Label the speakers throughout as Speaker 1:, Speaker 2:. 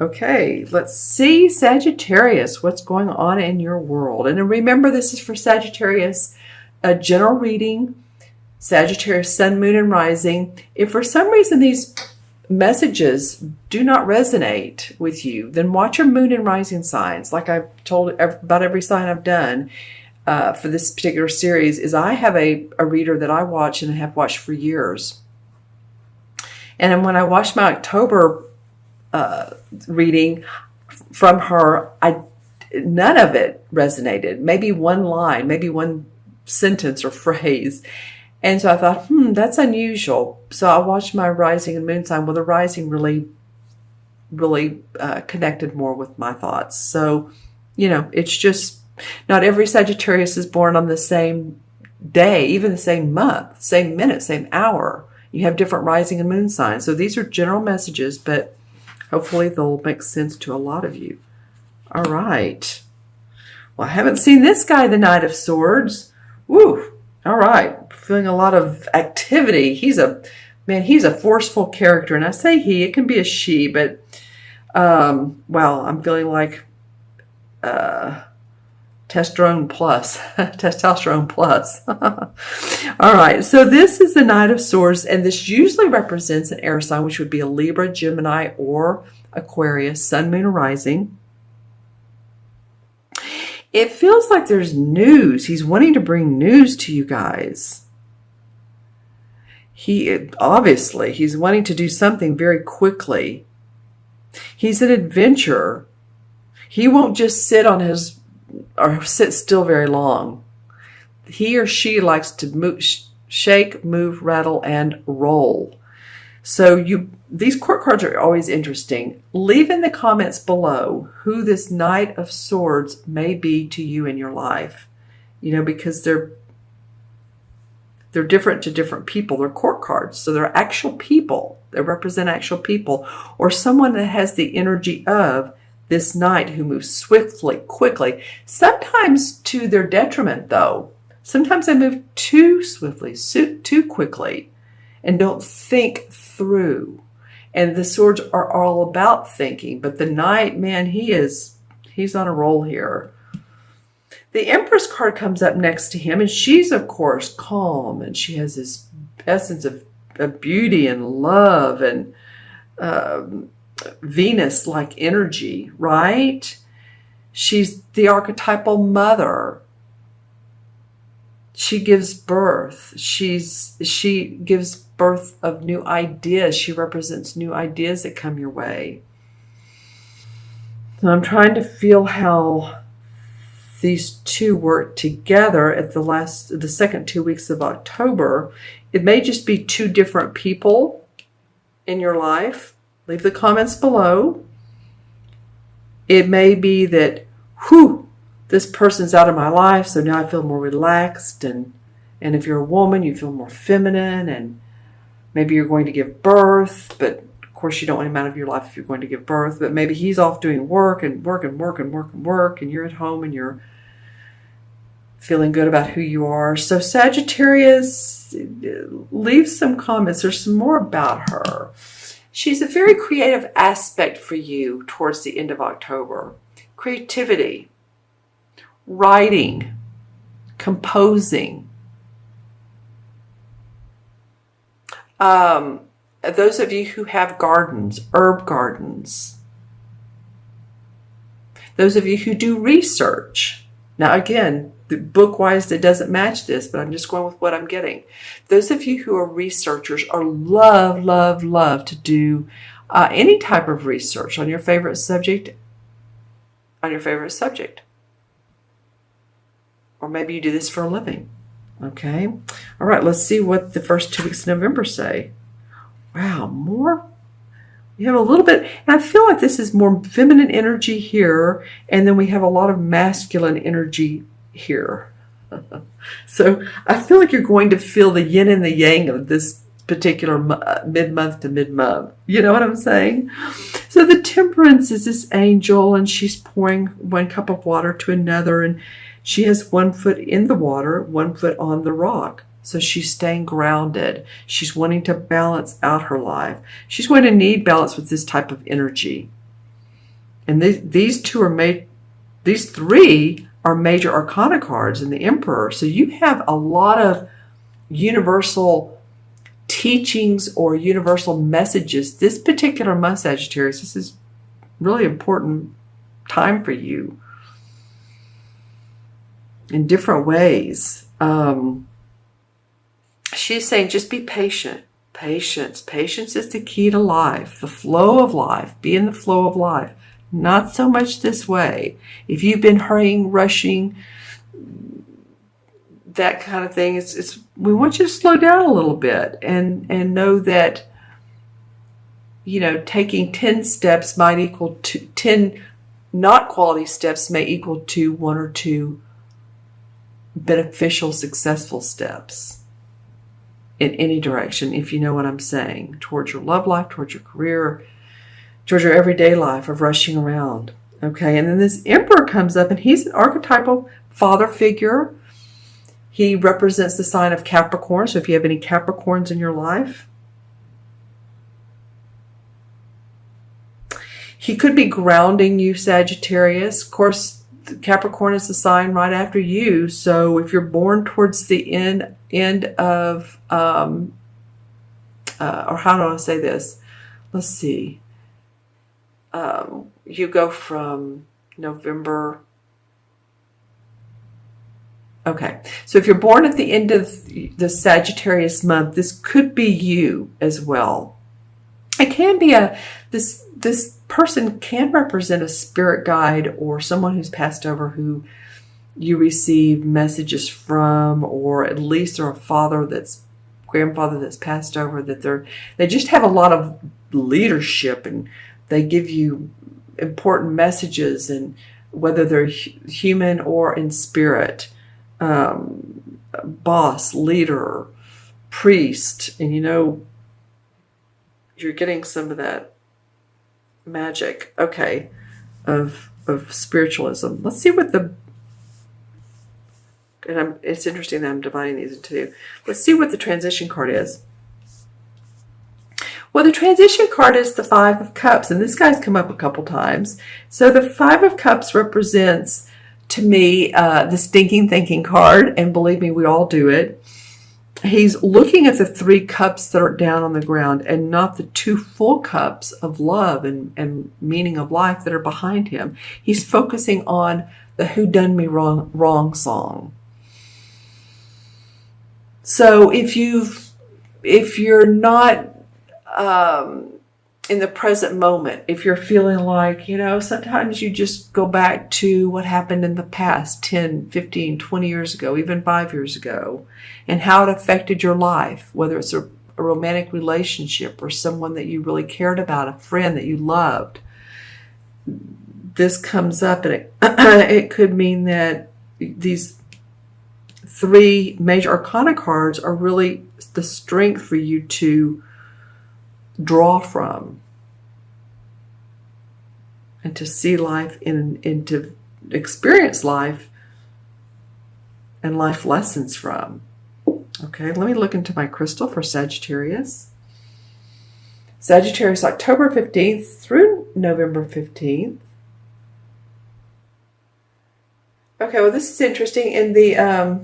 Speaker 1: Okay, let's see, Sagittarius, what's going on in your world? And remember, this is for Sagittarius, a general reading, Sagittarius, Sun, Moon, and Rising. If for some reason these messages do not resonate with you, then watch your Moon and Rising signs. Like I've told about every sign I've done for this particular series, is I have a reader that I watch and have watched for years. And when I watched my October reading from her, none of it resonated. Maybe one line, maybe one sentence or phrase. And so I thought, that's unusual. So I watched my rising and moon sign. Well, the rising really connected more with my thoughts. So, it's just not every Sagittarius is born on the same day, even the same month, same minute, same hour. You have different rising and moon signs. So these are general messages, but hopefully they'll make sense to a lot of you. All right. Well, I haven't seen this guy, the Knight of Swords. Woo. All right. Feeling a lot of activity. He's a forceful character. And I say he, it can be a she, but, I'm feeling like, testosterone plus. All right. So this is the Knight of Swords, and this usually represents an air sign, which would be a Libra, Gemini, or Aquarius, Sun, Moon, or Rising. It feels like there's news. He's wanting to bring news to you guys. He's wanting to do something very quickly. He's an adventurer. He won't just sit still very long. He or she likes to shake, move, rattle, and roll. So these court cards are always interesting. Leave in the comments below who this Knight of Swords may be to you in your life. Because they're different to different people. They're court cards. So they're actual people. They represent actual people, or someone that has the energy of this knight who moves swiftly, quickly, sometimes to their detriment, though. Sometimes they move too swiftly, too quickly, and don't think through. And the swords are all about thinking. But the knight, man, he's on a roll here. The Empress card comes up next to him, and she's, of course, calm, and she has this essence of beauty and love and Venus-like energy, right? She's the archetypal mother. She gives birth. She gives birth of new ideas. She represents new ideas that come your way. So I'm trying to feel how these two work together at the second 2 weeks of October. It may just be two different people in your life. Leave the comments below. It may be that, this person's out of my life, so now I feel more relaxed. And if you're a woman, you feel more feminine, and maybe you're going to give birth, but of course you don't want him out of your life if you're going to give birth. But maybe he's off doing work, and you're at home and you're feeling good about who you are. So Sagittarius, leave some comments. There's some more about her. She's a very creative aspect for you towards the end of October. Creativity, writing, composing. Those of you who have gardens, herb gardens. Those of you who do research. Now again, book-wise, it doesn't match this, but I'm just going with what I'm getting. Those of you who are researchers are love to do any type of research on your favorite subject. Or maybe you do this for a living. Okay. All right. Let's see what the first 2 weeks of November say. Wow. More. We have a little bit, and I feel like this is more feminine energy here. And then we have a lot of masculine energy here. So I feel like you're going to feel the yin and the yang of this particular mid-month to mid-month. You know what I'm saying? So the Temperance is this angel, and she's pouring one cup of water to another, and she has 1 foot in the water, 1 foot on the rock. So she's staying grounded. She's wanting to balance out her life. She's going to need balance with this type of energy. And these three are major arcana cards in the Emperor. So you have a lot of universal teachings or universal messages. This particular month, Sagittarius, this is really important time for you in different ways. She's saying just be patient. Patience. Patience is the key to life, the flow of life. Be in the flow of life. Not so much this way. If you've been hurrying, rushing, that kind of thing, we want you to slow down a little bit and know that, taking 10 steps might equal to 10 not quality steps may equal to 1 or 2 beneficial, successful steps in any direction, if you know what I'm saying, towards your love life, towards your career, towards your everyday life of rushing around. Okay, and then this Emperor comes up, and he's an archetypal father figure. He represents the sign of Capricorn. So if you have any Capricorns in your life, he could be grounding you, Sagittarius. Of course, Capricorn is the sign right after you. So if you're born towards the end of, or how do I say this? Let's see. You go from November. Okay, so if you're born at the end of the Sagittarius month, this could be you as well. It can be this person can represent a spirit guide or someone who's passed over who you receive messages from, or at least they're a grandfather that's passed over, that they just have a lot of leadership and they give you important messages, and whether they're human or in spirit. Boss, leader, priest, and you're getting some of that magic, okay, of spiritualism. Let's see what it's interesting that I'm dividing these into two. Let's see what the transition card is. Well, the transition card is the 5 of Cups, and this guy's come up a couple times. So the 5 of Cups represents, to me, the stinking thinking card, and believe me, we all do it. He's looking at the 3 cups that are down on the ground and not the 2 full cups of love and meaning of life that are behind him. He's focusing on the Who Done Me Wrong song. So if you're not in the present moment, if you're feeling like, sometimes you just go back to what happened in the past 10, 15, 20 years ago, even 5 years ago, and how it affected your life, whether it's a romantic relationship or someone that you really cared about, a friend that you loved. This comes up, and it could mean that these 3 major arcana cards are really the strength for you to draw from and to see life and to experience life and life lessons from. Okay, let me look into my crystal for Sagittarius. Sagittarius, October 15th through November 15th. Okay, well, this is interesting. In the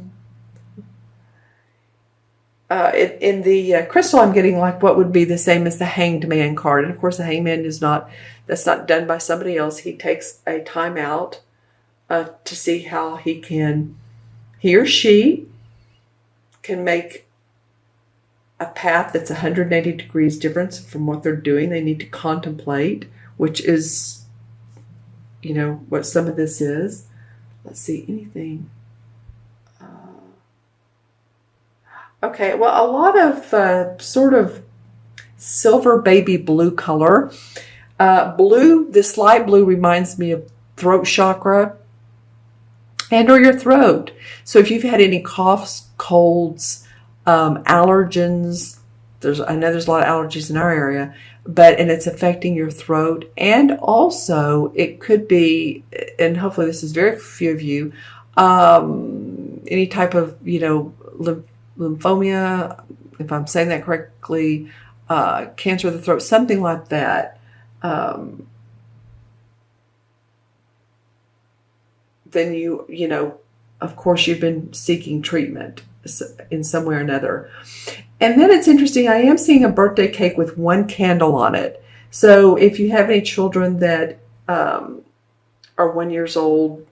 Speaker 1: crystal, I'm getting like what would be the same as the Hanged Man card. And of course, the Hanged Man that's not done by somebody else. He takes a time out to see how he or she can make a path that's 180 degrees difference from what they're doing. They need to contemplate, which is, what some of this is. Let's see, anything. Okay, well, a lot of sort of silver baby blue color. Blue, this light blue reminds me of throat chakra and or your throat. So if you've had any coughs, colds, allergens, I know there's a lot of allergies in our area, and it's affecting your throat. And also it could be, and hopefully this is very few of you, any type of, lymphoma, if I'm saying that correctly, cancer of the throat, something like that. then you know, of course you've been seeking treatment in some way or another. And then it's interesting, I am seeing a birthday cake with one candle on it. So if you have any children that are 1 year old,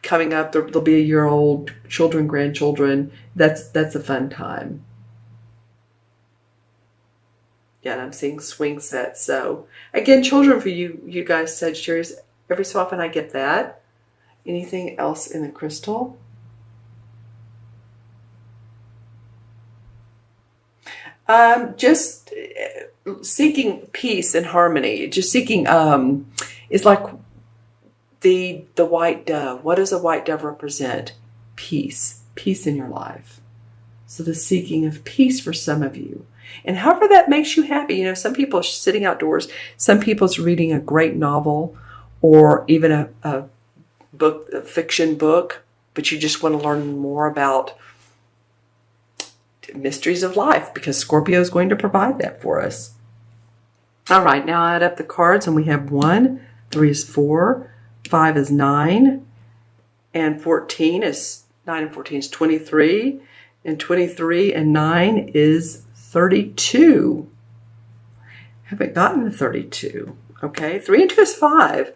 Speaker 1: coming up, they'll be a year old, children, grandchildren, that's a fun time. Yeah, and I'm seeing swing sets. So again, children for you guys, Sagittarius, every so often I get that. Anything else in the crystal? Just seeking peace and harmony. Just seeking, it's like the white dove. What does a white dove represent? Peace. Peace in your life. So the seeking of peace for some of you. And however that makes you happy. You know, some people are sitting outdoors. Some people's reading a great novel or even a book, a fiction book, but you just want to learn more about mysteries of life because Scorpio is going to provide that for us. All right, now I add up the cards and we have 1, 3 is 4, 5 is 9, and 14 is 9 and 14 is 23, and 23 and 9 is 32. Haven't gotten to 32. Okay, 3 and 2 is 5.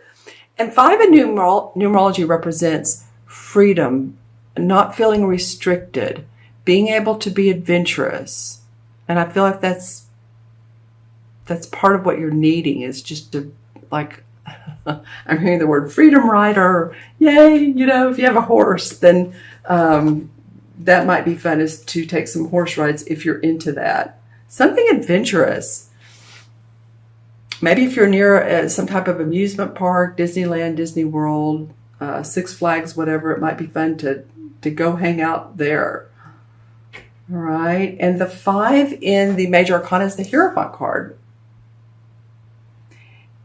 Speaker 1: And 5 in numerology represents freedom, not feeling restricted, being able to be adventurous. And I feel like that's part of what you're needing is just to, like, I'm hearing the word freedom rider. Yay, you know, if you have a horse, then that might be fun, is to take some horse rides if you're into that. Something adventurous. Maybe if you're near some type of amusement park, Disneyland, Disney World, Six Flags, whatever, it might be fun to go hang out there. All right. And the 5 in the Major Arcana is the Hierophant card.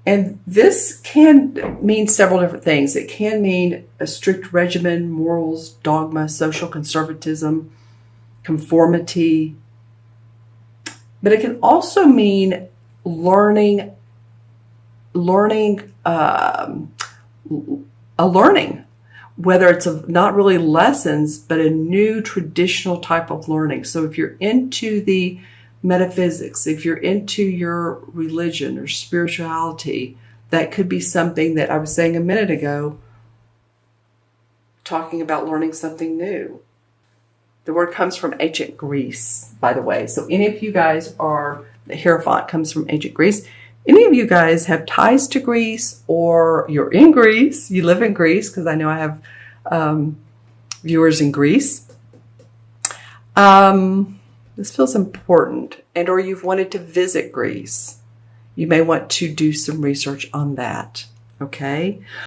Speaker 1: And this can mean several different things. It can mean a strict regimen, morals, dogma, social conservatism, conformity. But it can also mean learning, whether it's not really lessons, but a new traditional type of learning. So if you're into the metaphysics, if you're into your religion or spirituality, that could be something that I was saying a minute ago, talking about learning something new. The word comes from ancient Greece, by the way. So any of you guys the Hierophant comes from ancient Greece. Any of you guys have ties to Greece, or you're in Greece, you live in Greece, because I know I have viewers in Greece. This feels important, or you've wanted to visit Greece. You may want to do some research on that, okay?